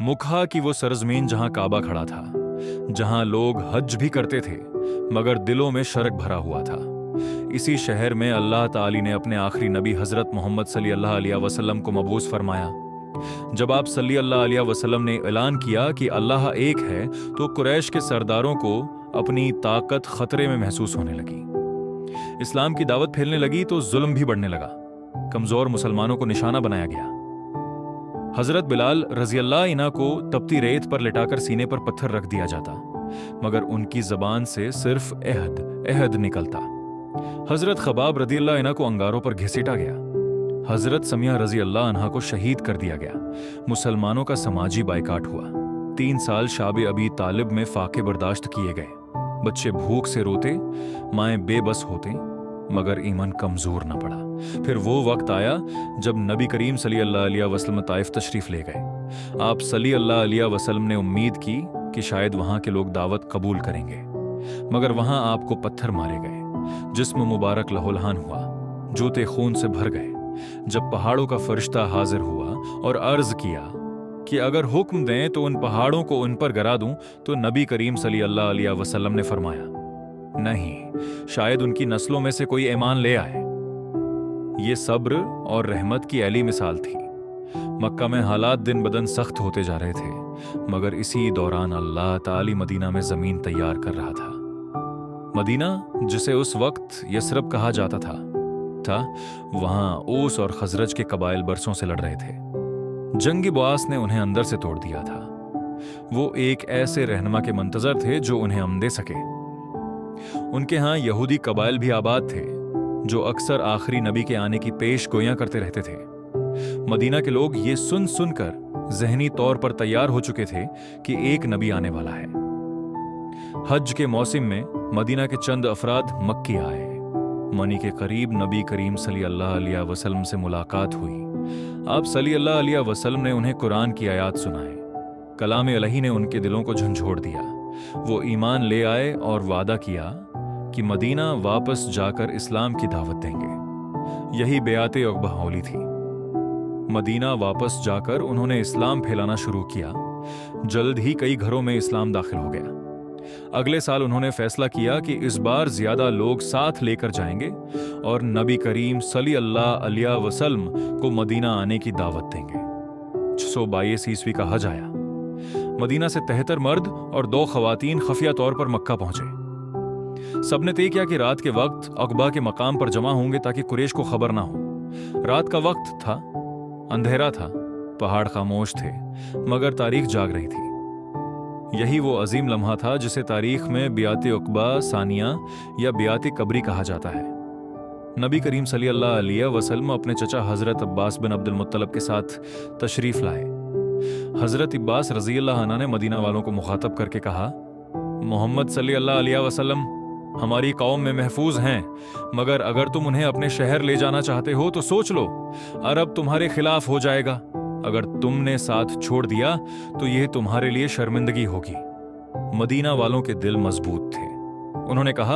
मुखा की वो सरजमीन जहां काबा खड़ा था, जहां लोग हज भी करते थे मगर दिलों में शर्क भरा हुआ था। इसी शहर में अल्लाह ताली ने अपने आखिरी नबी हजरत मोहम्मद सल्लल्लाहु अलैहि वसल्लम को मबूस फरमाया। जब आप सल्लल्लाहु अलैहि वसल्लम ने ऐलान किया कि अल्लाह एक है, तो कुरैश के सरदारों को अपनी ताकत खतरे में महसूस होने लगी। इस्लाम की दावत फैलने लगी तो जुल्म भी बढ़ने लगा। कमजोर मुसलमानों को निशाना बनाया गया। हजरत बिलाल रजी अल्लाह इन्हा को तपती रेत पर लिटाकर सीने पर पत्थर रख दिया जाता, मगर उनकी जबान से सिर्फ अहद अहद निकलता। हजरत खबाब रजी अल्लाह इन्हा को अंगारों पर घसीटा गया। हजरत समिया रजी अल्लाह अन्हा को शहीद कर दिया गया। मुसलमानों का समाजी बायकाट हुआ। 3 साल शाबे अबी तालिब में फाके बर्दाश्त किए गए। बच्चे भूख से रोते, माएं बेबस होते, मगर ईमान कमजोर न पड़ा। फिर वो वक्त आया जब नबी करीम सल्लल्लाहु अलैहि वसल्लम ताइफ तशरीफ ले गए। आप सल्लल्लाहु अलैहि वसल्लम ने उम्मीद की कि शायद वहां के लोग दावत कबूल करेंगे, मगर वहां आपको पत्थर मारे गए। जिस्म मुबारक लहूलहान हुआ, जूते खून से भर गए। जब पहाड़ों का फरिश्ता हाजिर हुआ और अर्ज किया कि अगर हुक्म दें तो उन पहाड़ों को उन पर गिरा दूं, तो नबी करीम सल्लल्लाहु अलैहि वसल्लम ने फरमाया, नहीं, शायद उनकी नस्लों में से कोई ईमान ले आए। ये सब्र और रहमत की ऐली मिसाल थी। मक्का में हालात दिन बदन सख्त होते जा रहे थे, मगर इसी दौरान अल्लाह ताली मदीना में जमीन तैयार कर रहा था। मदीना, जिसे उस वक्त यसरब कहा जाता था, वहां ओस और खजरज के कबाइल बरसों से लड़ रहे थे। जंगी बुआस ने उन्हें अंदर से तोड़ दिया था। वो एक ऐसे रहनुमा के मंतजर थे जो उन्हें अमन दे सके। उनके यहां यहूदी कबाइल भी आबाद थे, जो अक्सर आखिरी नबी के आने की पेश गोयां करते रहते थे। मदीना के लोग ये सुन सुनकर जहनी तौर पर तैयार हो चुके थे कि एक नबी आने वाला है। हज के मौसम में मदीना के चंद अफराद मक्की आए। मनी के करीब नबी करीम सल्लल्लाहु अलैहि वसल्लम से मुलाकात हुई। आप सल्लल्लाहु अलैहि वसल्लम ने उन्हें कुरान की आयात सुनाए। कलाम इलाही ने उनके दिलों को झंझोड़ दिया। वो ईमान ले आए और वादा किया कि मदीना वापस जाकर इस्लाम की दावत देंगे। यही बेआते अक़बा होली थी। मदीना वापस जाकर उन्होंने इस्लाम फैलाना शुरू किया। जल्द ही कई घरों में इस्लाम दाखिल हो गया। अगले साल उन्होंने फैसला किया कि इस बार ज्यादा लोग साथ लेकर जाएंगे और नबी करीम सल्लल्लाहु अलैहि वसल्लम को मदीना आने की दावत देंगे। 622 ईस्वी का हज आया। मदीना से 73 मर्द और 2 खवातीन खफिया तौर पर मक्का पहुंचे। सबने तय किया कि रात के वक्त अक़बा के मकाम पर जमा होंगे ताकि कुरैश को खबर ना हो। रात का वक्त था, अंधेरा था, पहाड़ खामोश थे, मगर तारीख जाग रही थी। यही वो अजीम लम्हा था जिसे तारीख में बियात उक़बा सानिया या बियात कबरी कहा जाता है। नबी करीम सल्लल्लाहु अलैहि वसल्लम अपने चचा हजरत अब्बास बिन अब्दुल मुत्तलब के साथ तशरीफ लाए। हजरत अब्बास रज़ी अल्लाह अन्हु ने मदीना वालों को मुखातब करके कहा, मोहम्मद सल्लल्लाहु अलैहि वसल्लम हमारी कौम में महफूज हैं, मगर अगर तुम उन्हें अपने शहर ले जाना चाहते हो तो सोच लो, अरब तुम्हारे खिलाफ हो जाएगा। अगर तुमने साथ छोड़ दिया तो यह तुम्हारे लिए शर्मिंदगी होगी। मदीना वालों के दिल मजबूत थे। उन्होंने कहा,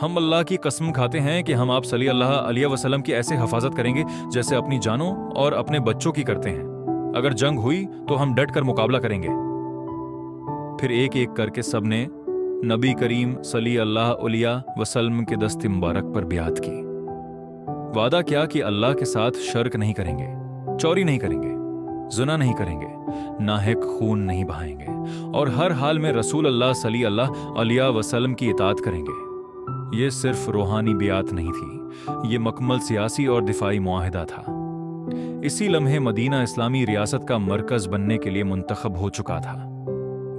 हम अल्लाह की कसम खाते हैं कि हम आप सल्लल्लाहु अलैहि वसल्लम की ऐसे हिफाजत करेंगे जैसे अपनी जानों और अपने बच्चों की करते हैं। अगर जंग हुई तो हम डट कर मुकाबला करेंगे। फिर एक एक करके सबने नबी करीम सल्लल्लाहु अलैहि वसल्लम के दस्ते मुबारक पर बियात की। वादा किया कि अल्लाह के साथ शर्क नहीं करेंगे, चोरी नहीं करेंगे, जुना नहीं करेंगे, नाहक खून नहीं बहाएंगे और हर हाल में रसूल अल्लाह सल्लल्लाहु अलैहि वसल्लम की इताअत करेंगे। ये सिर्फ रूहानी बियात नहीं थी, ये मकमल सियासी और दिफाई मुआहिदा था। इसी लम्हे मदीना इस्लामी रियासत का मरकज बनने के लिए मुंतखब हो चुका था।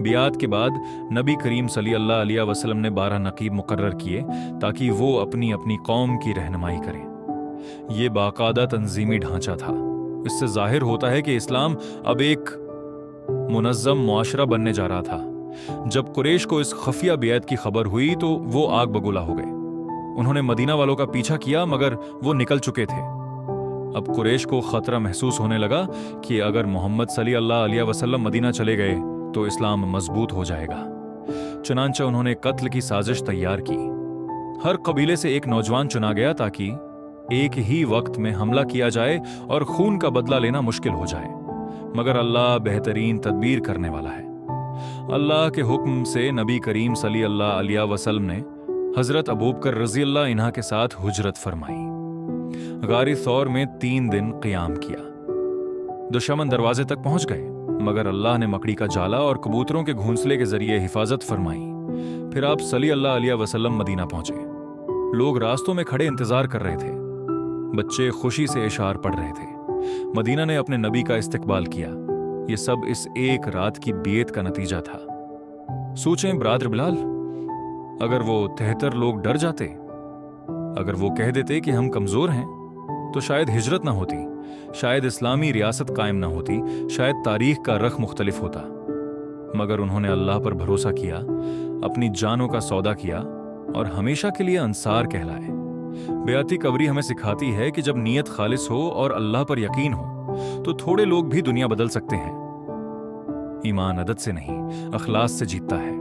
बियात के बाद नबी करीम सल्लल्लाहु अलैहि वसल्लम ने 12 नकीब मुकर्रर किए ताकि वो अपनी अपनी कौम की रहनुमाई करें। ये बाकायदा तंजीमी ढांचा था। इससे जाहिर होता है कि इस्लाम अब एक मुनज़्ज़म मुआशरा बनने जा रहा था। जब कुरैश को इस खफिया बियात की खबर हुई तो वो आग बगुला हो गए। उन्होंने मदीना वालों का पीछा किया, मगर वो निकल चुके थे। अब कुरैश को खतरा महसूस होने लगा कि अगर मोहम्मद सल्लल्लाहु अलैहि वसल्लम मदीना चले गए तो इस्लाम मजबूत हो जाएगा। चुनांचे उन्होंने कत्ल की साजिश तैयार की। हर कबीले से एक नौजवान चुना गया ताकि एक ही वक्त में हमला किया जाए और खून का बदला लेना मुश्किल हो जाए। मगर अल्लाह बेहतरीन तदबीर करने वाला है। अल्लाह के हुक्म से नबी करीम सल्लल्लाहु अलैहि वसल्लम ने हजरत अबूबकर रजी अल्लाह इन्हा के साथ हुजरत फरमाई। गारी सौर में 3 दिन क़ियाम किया। दुश्मन दरवाजे तक पहुंच गए, मगर अल्लाह ने मकड़ी का जाला और कबूतरों के घोंसले के जरिए हिफाजत फरमाई। फिर आप सल्लल्लाहु अलैहि वसल्लम मदीना पहुंचे। लोग रास्तों में खड़े इंतजार कर रहे थे। बच्चे खुशी से इशार पढ़ रहे थे। मदीना ने अपने नबी का इस्तकबाल किया। ये सब इस एक रात की बियत का नतीजा था। सोचें ब्रादर बिलाल, अगर वो 73 लोग डर जाते, अगर वो कह देते कि हम कमजोर हैं, तो शायद हिजरत ना होती, शायद इस्लामी रियासत कायम ना होती, शायद तारीख का रख मुख्तलिफ होता। मगर उन्होंने अल्लाह पर भरोसा किया, अपनी जानों का सौदा किया और हमेशा के लिए अंसार कहलाए। बेअती कबरी हमें सिखाती है कि जब नीयत खालिस हो और अल्लाह पर यकीन हो तो थोड़े लोग भी दुनिया बदल सकते हैं। ईमान अदद से नहीं, अखलास से जीतता है।